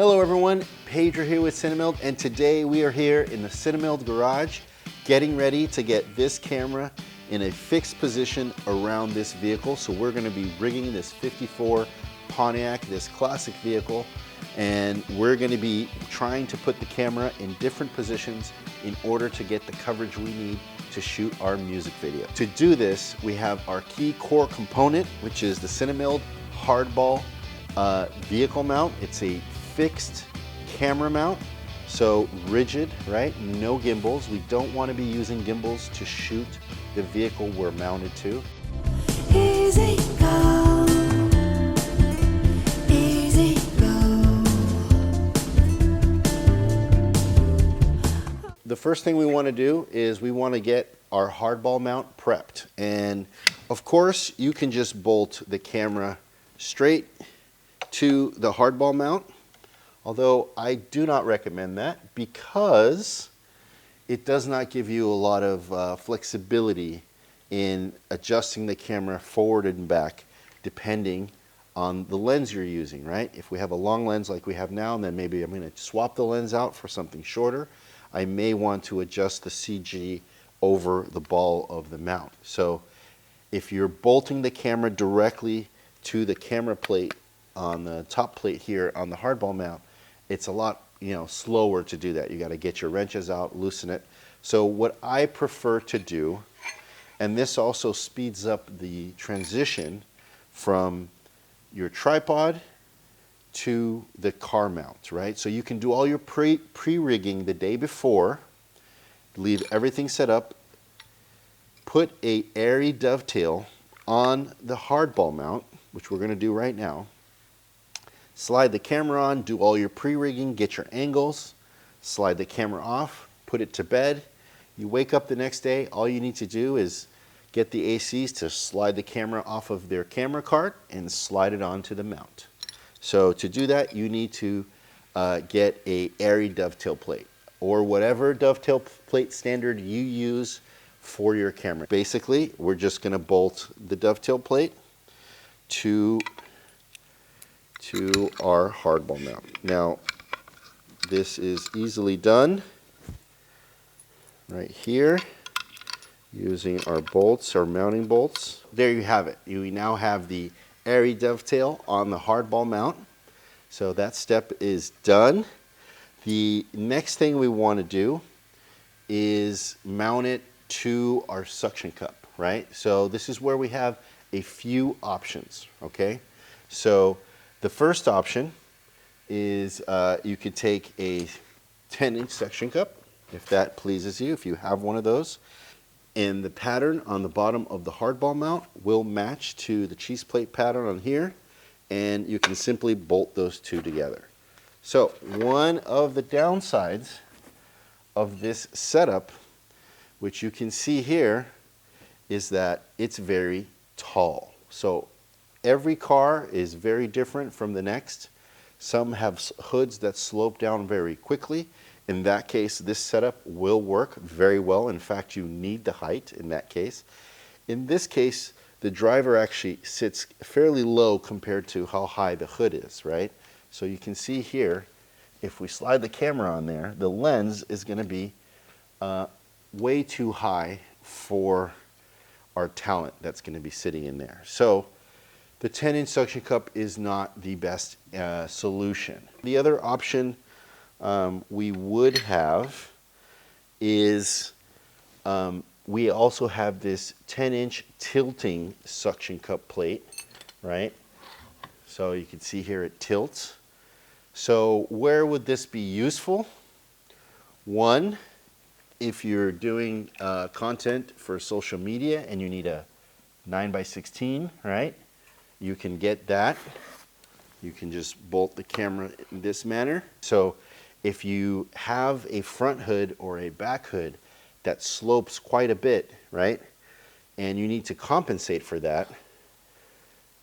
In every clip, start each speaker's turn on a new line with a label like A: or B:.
A: Hello everyone, Pedro here with CineMIlled, and today we are here in the CineMIlled garage getting ready to get this camera in a fixed position around this vehicle. So we're going to be rigging this 54 Pontiac, this classic vehicle, and we're going to be trying to put the camera in different positions in order to get the coverage we need to shoot our music video. To do this, we have our key core component, which is the CineMIlled Hardball vehicle mount. It's a fixed camera mount, so rigid, right? No gimbals. We don't want to be using gimbals to shoot the vehicle we're mounted to.
B: Easy go, easy go.
A: The first thing we want to do is we want to get our hardball mount prepped. And of course, you can just bolt the camera straight to the hardball mount. Although I do not recommend that because it does not give you a lot of flexibility in adjusting the camera forward and back depending on the lens you're using, right? If we have a long lens like we have now, and then maybe I'm going to swap the lens out for something shorter, I may want to adjust the CG over the ball of the mount. So if you're bolting the camera directly to the camera plate on the top plate here on the hardball mount, it's a lot, slower to do that. You got to get your wrenches out, loosen it. So what I prefer to do, and this also speeds up the transition from your tripod to the car mount, right? So you can do all your pre-rigging the day before, leave everything set up, put a airy dovetail on the hardball mount, which we're going to do right now. Slide the camera on, do all your pre-rigging, get your angles, slide the camera off, put it to bed. You wake up the next day, all you need to do is get the ACs to slide the camera off of their camera cart and slide it onto the mount. So to do that, you need to get a airy dovetail plate or whatever dovetail plate standard you use for your camera. Basically, we're just going to bolt the dovetail plate to our hardball mount. Now, this is easily done right here using our bolts, our mounting bolts. There you have it. You now have the airy dovetail on the hardball mount. So that step is done. The next thing we want to do is mount it to our suction cup, right? So this is where we have a few options, okay? So the first option is you could take a 10-inch suction cup, if that pleases you, if you have one of those. And the pattern on the bottom of the hardball mount will match to the cheese plate pattern on here, and you can simply bolt those two together. So one of the downsides of this setup, which you can see here, is that it's very tall. So every car is very different from the next. Some have hoods that slope down very quickly. In that case, this setup will work very well. In fact, you need the height in that case. In this case, the driver actually sits fairly low compared to how high the hood is, right? So you can see here, if we slide the camera on there, the lens is going to be way too high for our talent that's going to be sitting in there. So the 10-inch suction cup is not the best solution. The other option we would have is we also have this 10-inch tilting suction cup plate, right? So you can see here it tilts. So where would this be useful? One, if you're doing content for social media and you need a 9x16, right? You can get that. You can just bolt the camera in this manner. So if you have a front hood or a back hood that slopes quite a bit, right? And you need to compensate for that.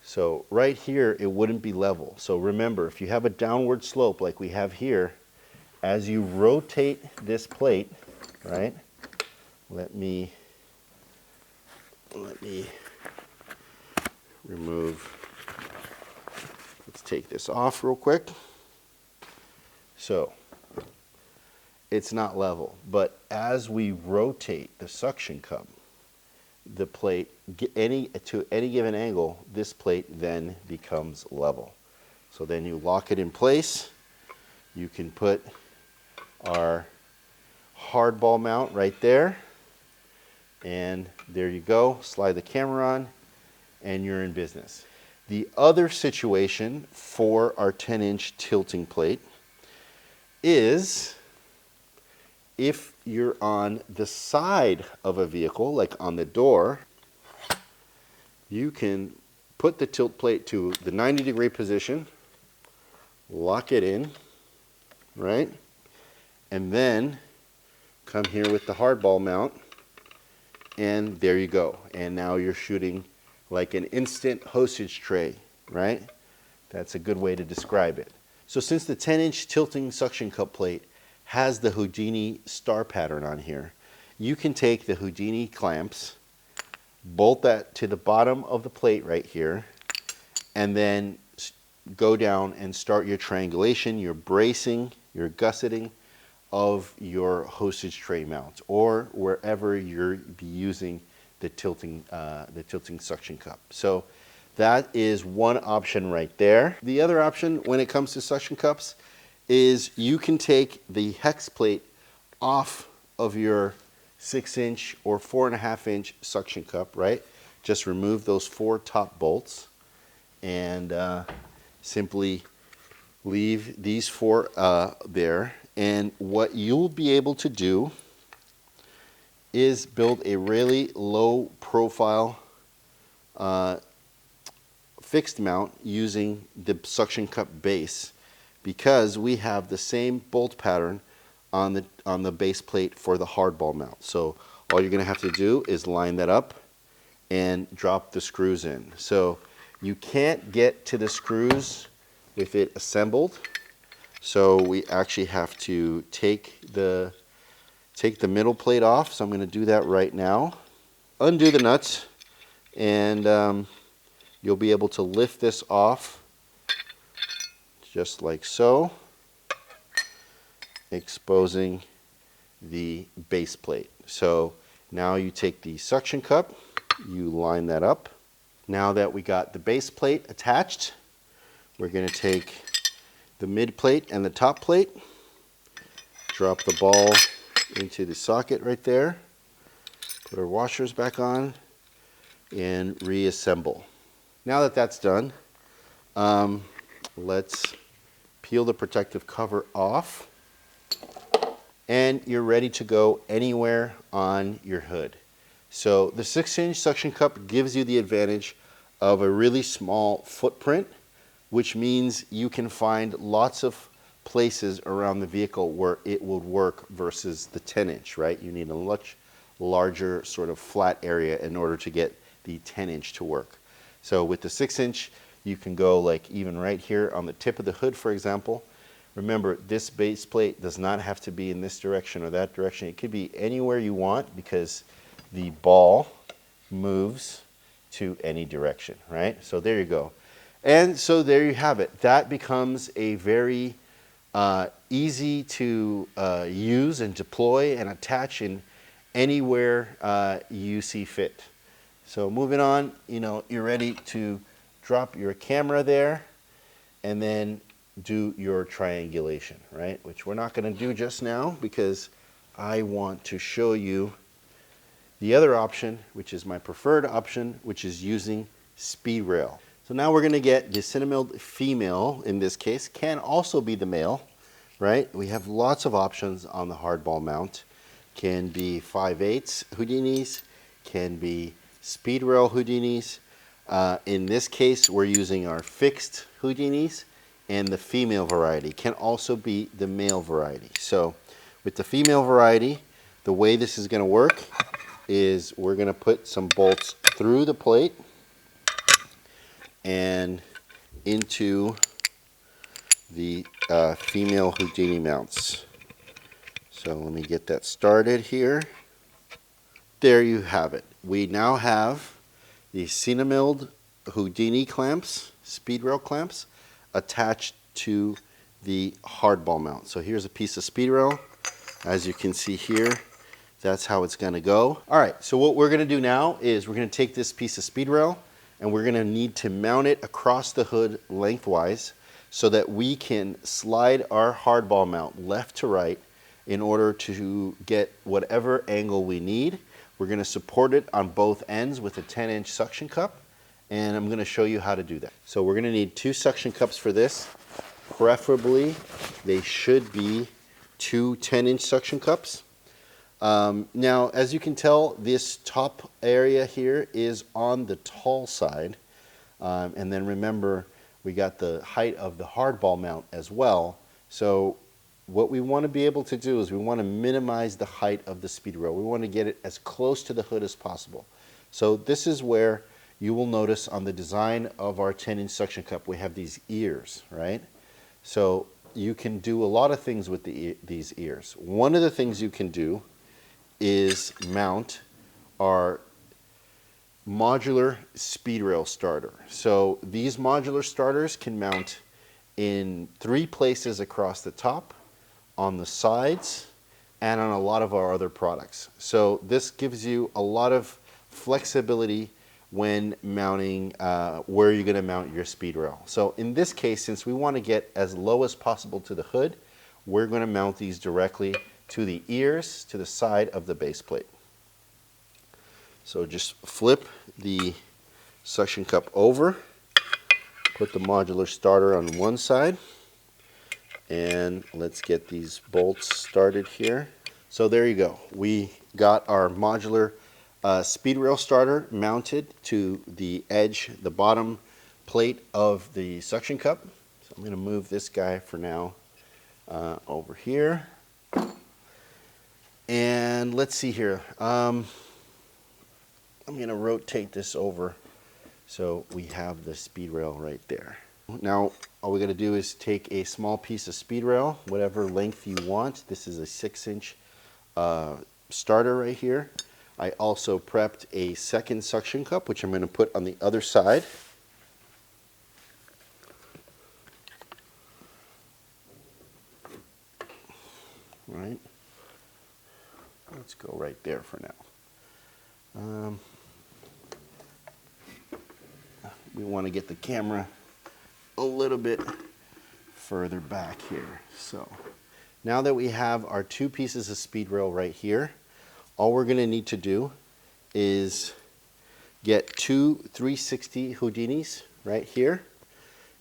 A: So right here, it wouldn't be level. So remember, if you have a downward slope like we have here, as you rotate this plate, right? Let me remove, let's take this off real quick. So it's not level, but as we rotate the suction cup, the plate to any given angle, this plate then becomes level. So then you lock it in place. You can put our hardball mount right there, and there you go. Slide the camera on, and you're in business. The other situation for our 10-inch tilting plate is if you're on the side of a vehicle, like on the door, you can put the tilt plate to the 90-degree position, lock it in, right? And then come here with the hardball mount, and there you go. And now you're shooting like an instant hostage tray, right? That's a good way to describe it. So since the 10-inch tilting suction cup plate has the Houdini star pattern on here, you can take the Houdini clamps, bolt that to the bottom of the plate right here, and then go down and start your triangulation, your bracing, your gusseting of your hostage tray mount, or wherever you're be using the tilting suction cup. So that is one option right there. The other option when it comes to suction cups is you can take the hex plate off of your 6-inch or 4.5-inch suction cup, right? Just remove those 4 top bolts and simply leave these 4 there. And what you'll be able to do is build a really low profile fixed mount using the suction cup base, because we have the same bolt pattern on the base plate for the hardball mount. So all you're going to have to do is line that up and drop the screws in. So you can't get to the screws with it assembled. So we actually have to take the middle plate off. So I'm going to do that right now. Undo the nuts, and you'll be able to lift this off just like so, exposing the base plate. So now you take the suction cup, you line that up. Now that we got the base plate attached, we're going to take the mid plate and the top plate, drop the ball into the socket right there, put our washers back on, and reassemble. Now that that's done, let's peel the protective cover off, and you're ready to go anywhere on your hood. So the 6-inch suction cup gives you the advantage of a really small footprint, which means you can find lots of places around the vehicle where it would work versus the 10-inch, right? You need a much larger sort of flat area in order to get the 10-inch to work. So with the 6-inch, you can go like even right here on the tip of the hood, for example. Remember, this base plate does not have to be in this direction or that direction. It could be anywhere you want, because the ball moves to any direction, right? So there you go. And so there you have it. That becomes a very easy to use and deploy and attach in anywhere you see fit. So moving on, you're ready to drop your camera there and then do your triangulation, right? Which we're not going to do just now, because I want to show you the other option, which is my preferred option, which is using speed rail. So now we're going to get the CineMIlled female, in this case, can also be the male, right? We have lots of options on the hardball mount. Can be 5/8 Houdinis, can be speed rail Houdinis. In this case, we're using our fixed Houdinis, and the female variety can also be the male variety. So with the female variety, the way this is going to work is we're going to put some bolts through the plate and into the female Houdini mounts. So let me get that started here. There you have it. We now have the CineMIlled Houdini clamps, speed rail clamps, attached to the hardball mount. So here's a piece of speed rail. As you can see here, that's how it's gonna go. All right, so what we're gonna do now is we're gonna take this piece of speed rail and we're gonna need to mount it across the hood lengthwise so that we can slide our hardball mount left to right in order to get whatever angle we need. We're gonna support it on both ends with a 10-inch suction cup, and I'm gonna show you how to do that. So we're gonna need 2 suction cups for this. Preferably, they should be 2 10-inch suction cups. Now, as you can tell, this top area here is on the tall side. And then remember, we got the height of the hardball mount as well. So what we want to be able to do is we want to minimize the height of the speed rail. We want to get it as close to the hood as possible. So this is where you will notice on the design of our 10-inch suction cup, we have these ears, right? So you can do a lot of things with these ears. One of the things you can do is mount our modular speed rail starter. So these modular starters can mount in 3 places across the top, on the sides, and on a lot of our other products. So this gives you a lot of flexibility when mounting where you're going to mount your speed rail. So in this case, since we want to get as low as possible to the hood, we're going to mount these directly to the ears to the side of the base plate. So just flip the suction cup over, put the modular starter on one side, and let's get these bolts started here. So there you go. We got our modular speed rail starter mounted to the edge, the bottom plate of the suction cup. So I'm going to move this guy for now over here. And let's see here. I'm going to rotate this over so we have the speed rail right there. Now, all we got to do is take a small piece of speed rail, whatever length you want. This is a 6-inch starter right here. I also prepped a second suction cup, which I'm going to put on the other side. Right. Let's go right there for now. We want to get the camera a little bit further back here. So now that we have our 2 pieces of speed rail right here, all we're going to need to do is get 2 360 Houdinis right here,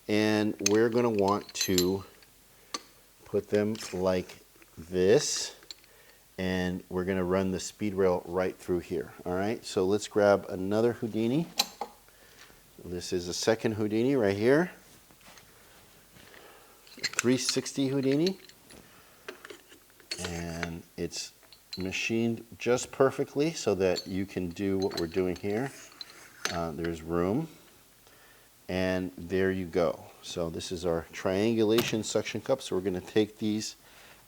A: and we're going to want to put them like this, and we're going to run the speed rail right through here. All right, so let's grab another Houdini. This is a second Houdini right here, 360 Houdini, and it's machined just perfectly so that you can do what we're doing here. There's room, and there you go. So this is our triangulation suction cup. So we're going to take these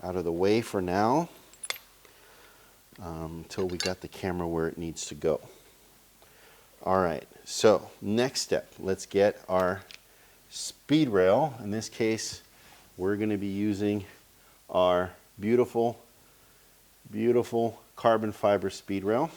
A: out of the way for now until we got the camera where it needs to go. All right, so next step, let's get our speed rail. In this case, we're going to be using our beautiful carbon fiber speed rail.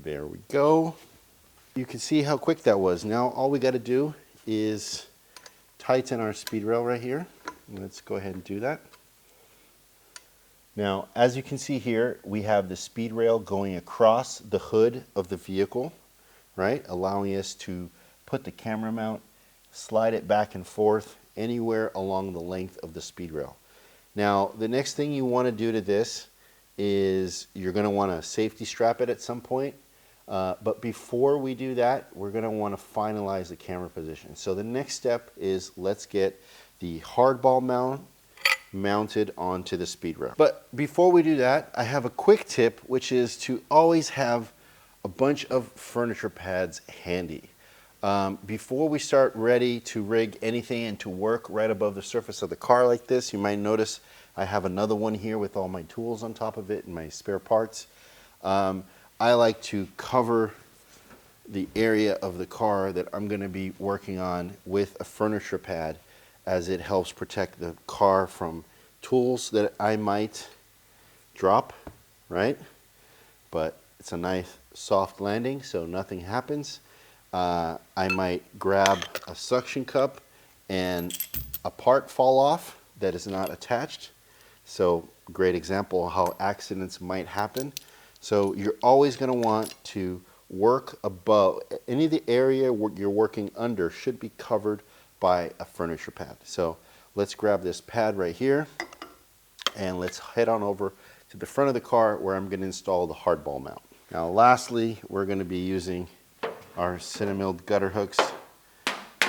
A: There we go. You can see how quick that was. Now all we got to do is tighten our speed rail right here. Let's go ahead and do that. Now, as you can see here, we have the speed rail going across the hood of the vehicle, right? Allowing us to put the camera mount, slide it back and forth anywhere along the length of the speed rail. Now, the next thing you want to do to this is you're going to want to safety strap it at some point. But before we do that, we're going to want to finalize the camera position. So the next step is let's get the hardball mount mounted onto the speed rail. But before we do that, I have a quick tip, which is to always have a bunch of furniture pads handy. Before we start ready to rig anything and to work right above the surface of the car like this, you might notice I have another one here with all my tools on top of it and my spare parts. I like to cover the area of the car that I'm going to be working on with a furniture pad, as it helps protect the car from tools that I might drop, right? But it's a nice soft landing, so nothing happens. I might grab a suction cup and a part fall off that is not attached. So great example of how accidents might happen. So you're always going to want to work above. Any of the area you're working under should be covered by a furniture pad. So let's grab this pad right here and let's head on over to the front of the car where I'm going to install the hardball mount. Now lastly, we're going to be using our CineMIlled gutter hooks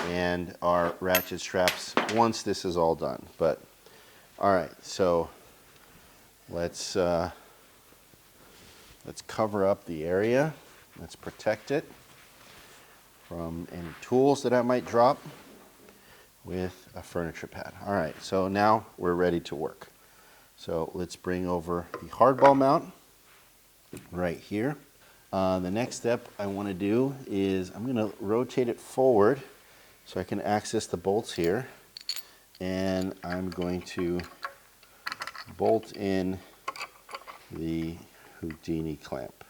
A: and our ratchet straps once this is all done. But all right, so let's cover up the area. Let's protect it from any tools that I might drop with a furniture pad. All right, so now we're ready to work. So let's bring over the hardball mount right here. The next step I want to do is I'm going to rotate it forward so I can access the bolts here, and I'm going to bolt in the Houdini clamp.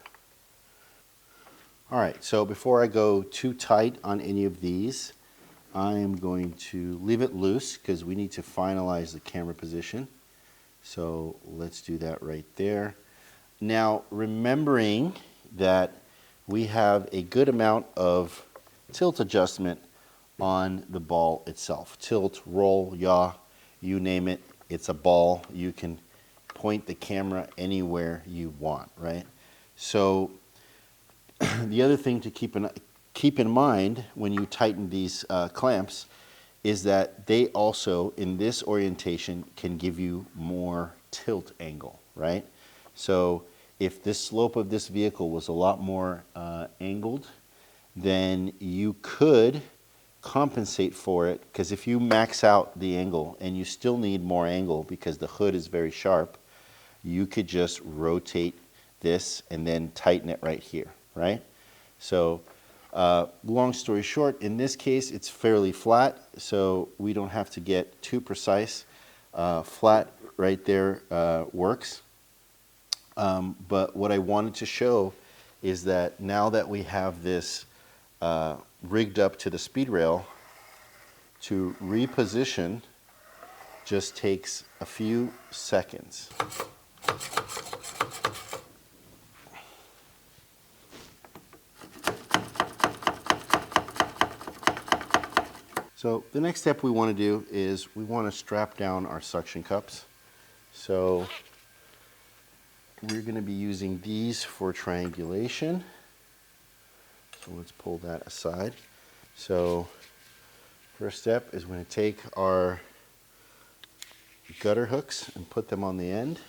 A: All right, so before I go too tight on any of these, I am going to leave it loose because we need to finalize the camera position. So let's do that right there. Now, remembering that we have a good amount of tilt adjustment on the ball itself. Tilt, roll, yaw, you name it, it's a ball. You can point the camera anywhere you want, right? So the other thing to keep in mind when you tighten these clamps is that they also, in this orientation, can give you more tilt angle, right? So if this slope of this vehicle was a lot more angled, then you could compensate for it, because if you max out the angle and you still need more angle because the hood is very sharp, you could just rotate this and then tighten it right here, right? So long story short, in this case it's fairly flat, so we don't have to get too precise. Flat right there works. But what I wanted to show is that now that we have this rigged up to the speed rail, to reposition just takes a few seconds. So the next step we want to do is we want to strap down our suction cups. So we're going to be using these for triangulation. So let's pull that aside. So first step is we're going to take our gutter hooks and put them on the end.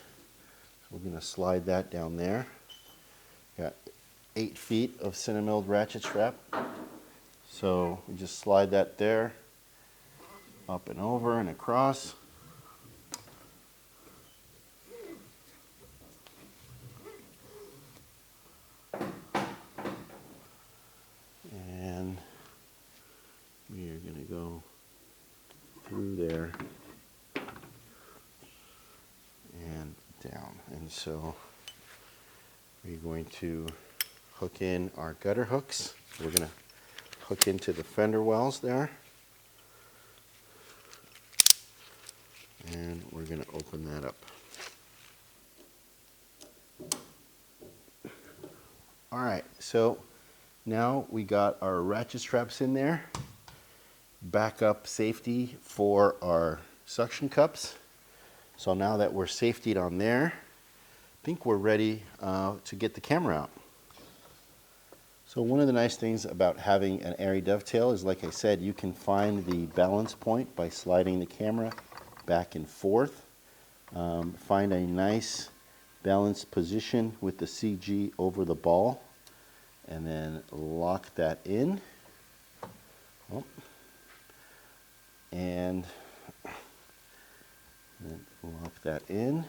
A: We're going to slide that down there. Got 8 feet of CineMIlled ratchet strap. So we just slide that there, up and over and across. And we are going to go through there and down. And so we're going to hook in our gutter hooks. We're going to hook into the fender wells there. And we're going to open that up. All right, so now we got our ratchet straps in there. Backup safety for our suction cups. So now that we're safetied on there, I think we're ready to get the camera out. So one of the nice things about having an airy dovetail is, like I said, you can find the balance point by sliding the camera back and forth. Find a nice balanced position with the CG over the ball, and then lock that in. Oh. And lock that in.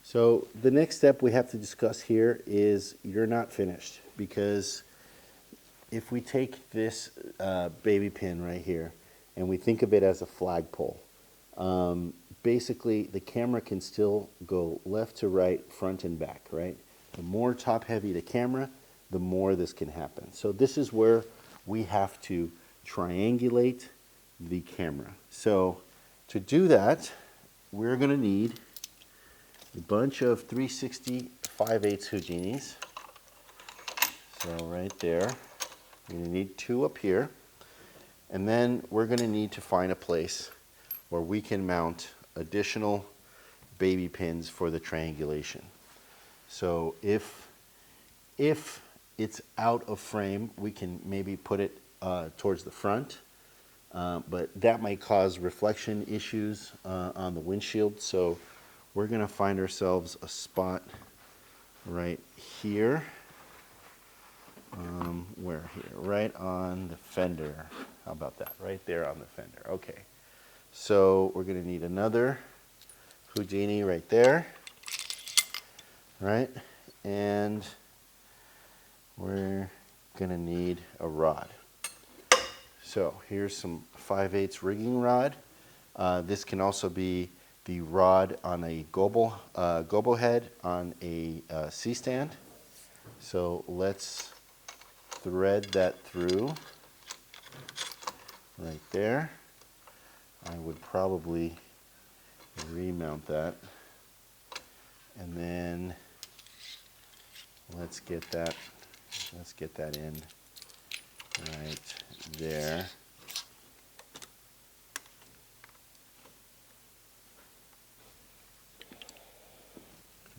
A: So the next step we have to discuss here is you're not finished, because if we take this baby pin right here and we think of it as a flagpole, basically the camera can still go left to right, front and back, right? The more top heavy the camera, the more this can happen. So this is where we have to triangulate the camera. So to do that, we're going to need a bunch of 360 5/8 Houdinis. So right there, we're going to need 2 up here. And then we're going to need to find a place where we can mount additional baby pins for the triangulation. So if it's out of frame, we can maybe put it towards the front, but that might cause reflection issues on the windshield. So we're going to find ourselves a spot right here. Where here? Right on the fender. How about that? Right there on the fender. Okay. So we're going to need another Houdini right there. Right? And we're going to need a rod. So here's some 5/8 rigging rod. This can also be the rod on a gobo head on a C-stand. So let's thread that through right there. I would probably remount that, and then let's get that in right there.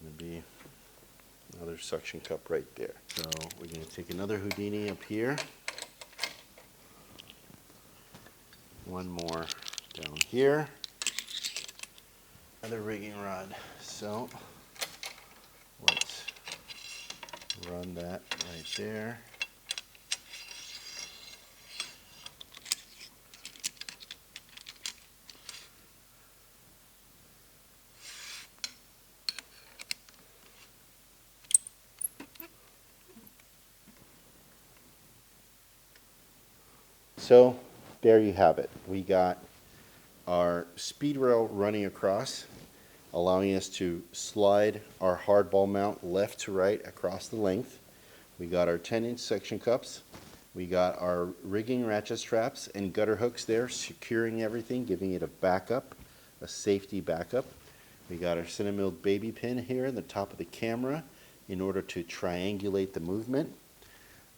A: Going to be another suction cup right there. So we're going to take another Houdini up here. One more down here. Another rigging rod. So let's run that right there. So there you have it. We got our speed rail running across, allowing us to slide our hardball mount left to right across the length. We got our 10-inch suction cups. We got our rigging ratchet straps and gutter hooks there, securing everything, giving it a backup, a safety backup. We got our CineMIlled baby pin here in the top of the camera in order to triangulate the movement.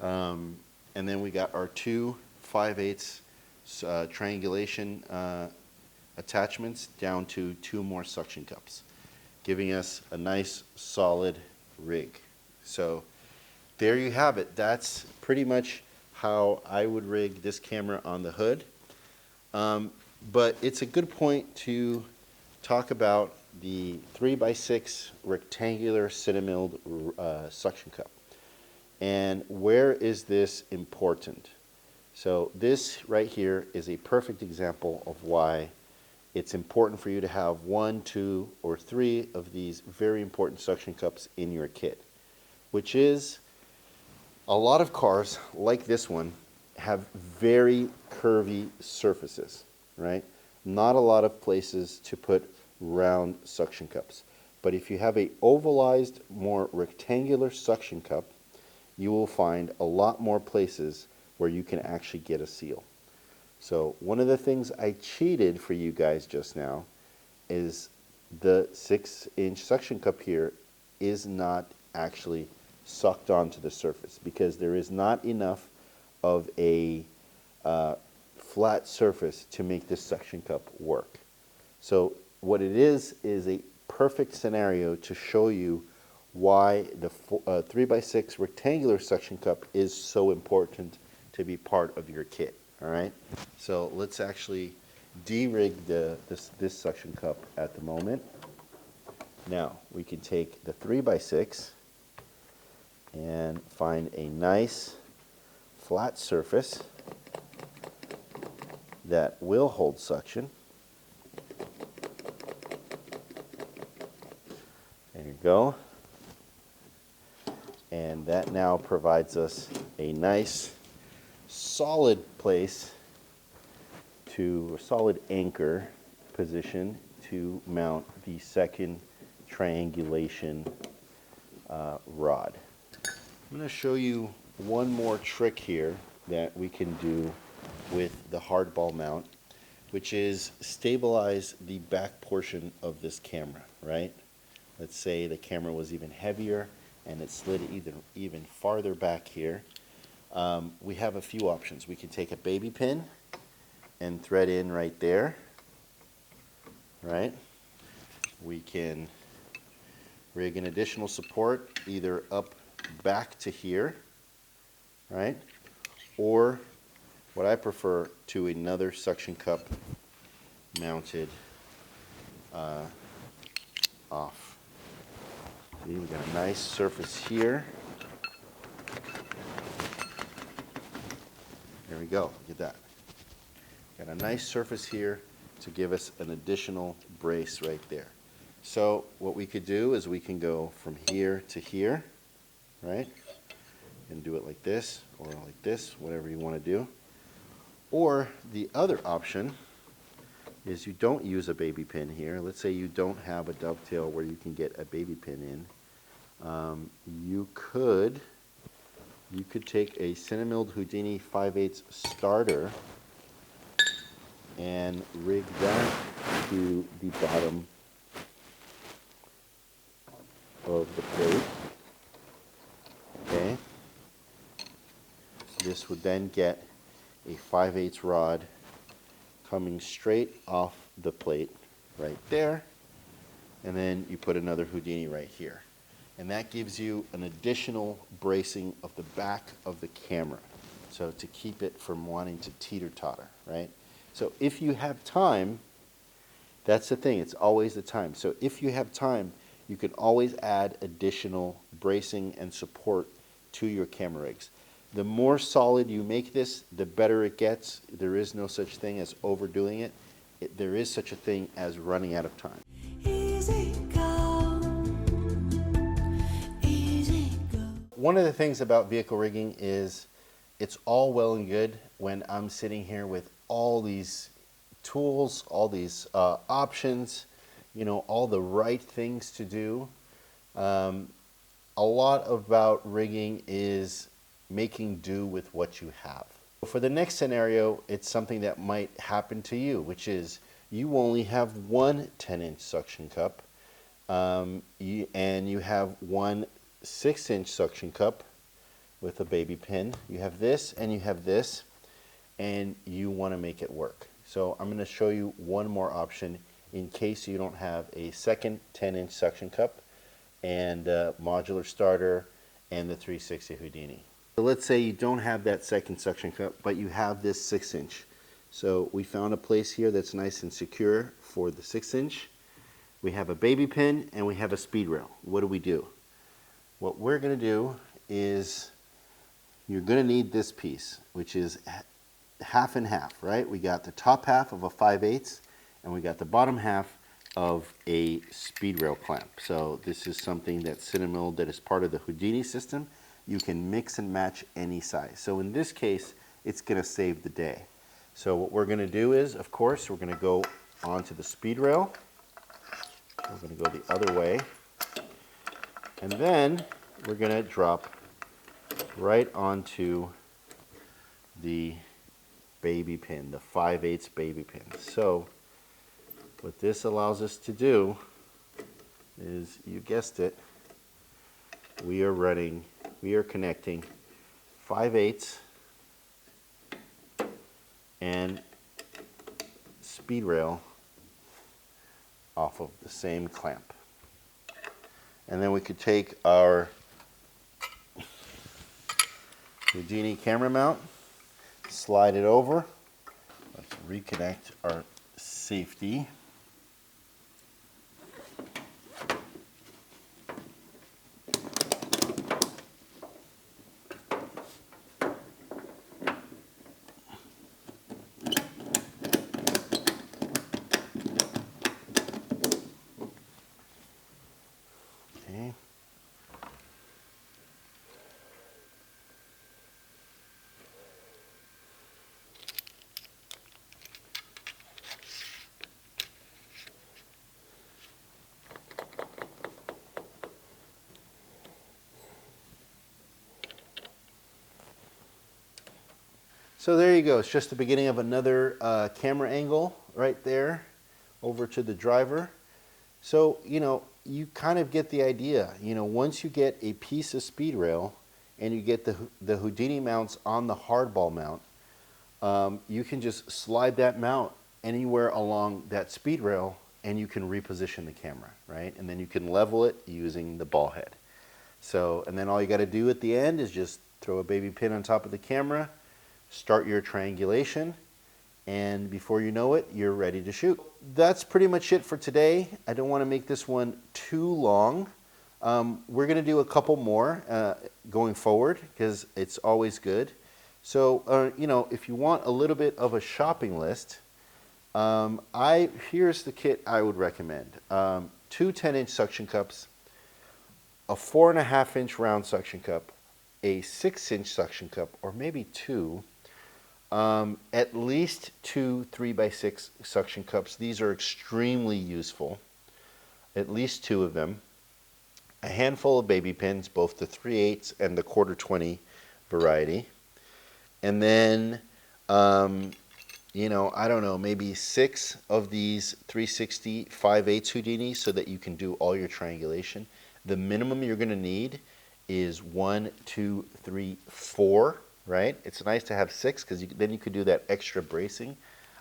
A: And then we got our 2 5/8 triangulation attachments down to 2 more suction cups, giving us a nice solid rig. So there you have it. That's pretty much how I would rig this camera on the hood. But it's a good point to talk about the 3x6 rectangular CineMIlled suction cup. And where is this important? So this right here is a perfect example of why it's important for you to have 1, 2, or 3 of these very important suction cups in your kit, which is a lot of cars like this one have very curvy surfaces, right? Not a lot of places to put round suction cups. But if you have a ovalized, more rectangular suction cup, you will find a lot more places where you can actually get a seal. So one of the things I cheated for you guys just now is the 6-inch suction cup here is not actually sucked onto the surface, because there is not enough of a flat surface to make this suction cup work. So what it is a perfect scenario to show you why the 3x6 rectangular suction cup is so important to be part of your kit. All right, so let's actually de-rig this suction cup at the moment. Now we can take the 3x6 and find a nice flat surface that will hold suction. There you go. And that now provides us a nice solid place to, solid anchor position to mount the second triangulation rod. I'm going to show you one more trick here that we can do with the hardball mount, which is stabilize the back portion of this camera, right? Let's say the camera was even heavier and it slid even farther back here. We have a few options. We can take a baby pin and thread in right there, right? We can rig an additional support either up back to here, right? Or what I prefer, to another suction cup mounted off. See, we got a nice surface here. There we go, look at that. Got a nice surface here to give us an additional brace right there. So what we could do is we can go from here to here, right? And do it like this or like this, whatever you want to do. Or the other option is you don't use a baby pin here. Let's say you don't have a dovetail where you can get a baby pin in. You could take a CineMIlled Houdini 5/8 starter and rig that to the bottom of the plate. Okay. This would then get a 5/8 rod coming straight off the plate right there, and then you put another Houdini right here. And that gives you an additional bracing of the back of the camera, so to keep it from wanting to teeter-totter, right? So if you have time, that's the thing, it's always the time. So if you have time, you can always add additional bracing and support to your camera rigs. The more solid you make this, the better it gets. There is no such thing as overdoing it. There is such a thing as running out of time.
B: Easy go. Easy go.
A: One of the things about vehicle rigging is it's all well and good when I'm sitting here with all these tools, all these options, you know, all the right things to do. A lot about rigging is making do with what you have. For the next scenario, it's something that might happen to you, which is you only have one 10-inch suction cup, and you have one 6-inch suction cup with a baby pin. You have this and you have this, and you want to make it work. So I'm going to show you one more option in case you don't have a second 10-inch suction cup and a modular starter and the 360 Houdini. So let's say you don't have that second suction cup, but you have this 6-inch. So we found a place here that's nice and secure for the 6-inch. We have a baby pin and we have a speed rail. What do? What we're going to do is you're going to need this piece, which is half and half, right? We got the top half of a 5/8 and we got the bottom half of a speed rail clamp. So this is something that's CineMIlled, that is part of the Houdini system. You can mix and match any size. So in this case, it's going to save the day. So what we're going to do is, of course, we're going to go onto the speed rail. We're going to go the other way. And then we're going to drop right onto the baby pin, the 5/8 baby pin. So what this allows us to do is, you guessed it, we are connecting 5/8 and speed rail off of the same clamp. And then we could take our Houdini camera mount, slide it over. Let's reconnect our safety. Okay. So there you go. It's just the beginning of another camera angle right there over to the driver. So, you kind of get the idea. Once you get a piece of speed rail and you get the Houdini mounts on the hardball mount, you can just slide that mount anywhere along that speed rail and you can reposition the camera, right? And then you can level it using the ball head. So, and then all you got to do at the end is just throw a baby pin on top of the camera, start your triangulation, and before you know it, you're ready to shoot. That's pretty much it for today. I don't want to make this one too long. We're going to do a couple more going forward because it's always good. So, if you want a little bit of a shopping list, here's the kit I would recommend. Two 10-inch suction cups, a 4.5-inch round suction cup, a 6-inch suction cup, or maybe two, at least two 3x6 suction cups. These are extremely useful, at least two of them. A handful of baby pins, both the 3/8 and the 1/4-20 variety. And then, I don't know, maybe 6 of these 360 5/8 Houdinis so that you can do all your triangulation. The minimum you're going to need is 1, 2, 3, 4, right? It's nice to have 6 because then you could do that extra bracing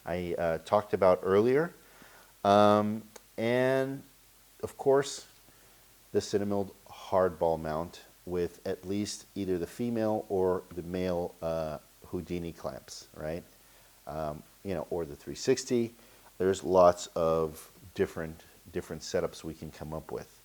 A: I talked about earlier. And, of course, the CineMIlled hardball mount with at least either the female or the male Houdini clamps, right? Or the 360. There's lots of different setups we can come up with.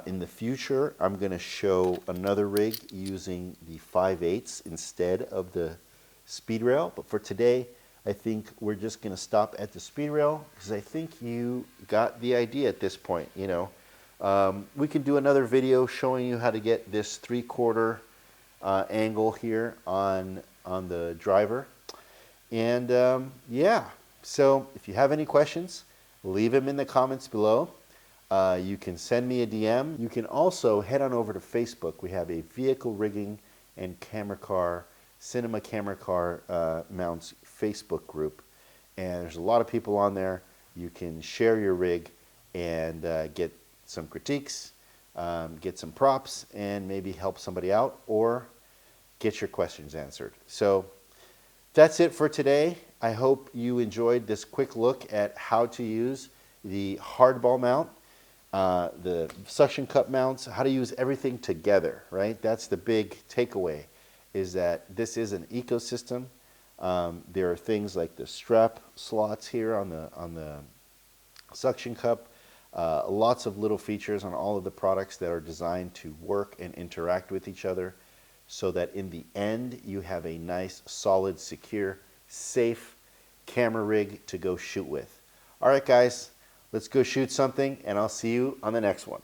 A: In the future, I'm going to show another rig using the 5/8 instead of the speed rail. But for today, I think we're just going to stop at the speed rail because I think you got the idea at this point. We can do another video showing you how to get this 3/4 angle here on the driver. And yeah, so if you have any questions, leave them in the comments below. You can send me a DM. You can also head on over to Facebook. We have a vehicle rigging and cinema camera car mounts Facebook group. And there's a lot of people on there. You can share your rig and get some critiques, get some props, and maybe help somebody out or get your questions answered. So that's it for today. I hope you enjoyed this quick look at how to use the hardball mount, the suction cup mounts, how to use everything together, right? That's the big takeaway, is that this is an ecosystem. There are things like the strap slots here on the suction cup, lots of little features on all of the products that are designed to work and interact with each other so that in the end you have a nice, solid, secure, safe camera rig to go shoot with. All right, guys, let's go shoot something, and I'll see you on the next one.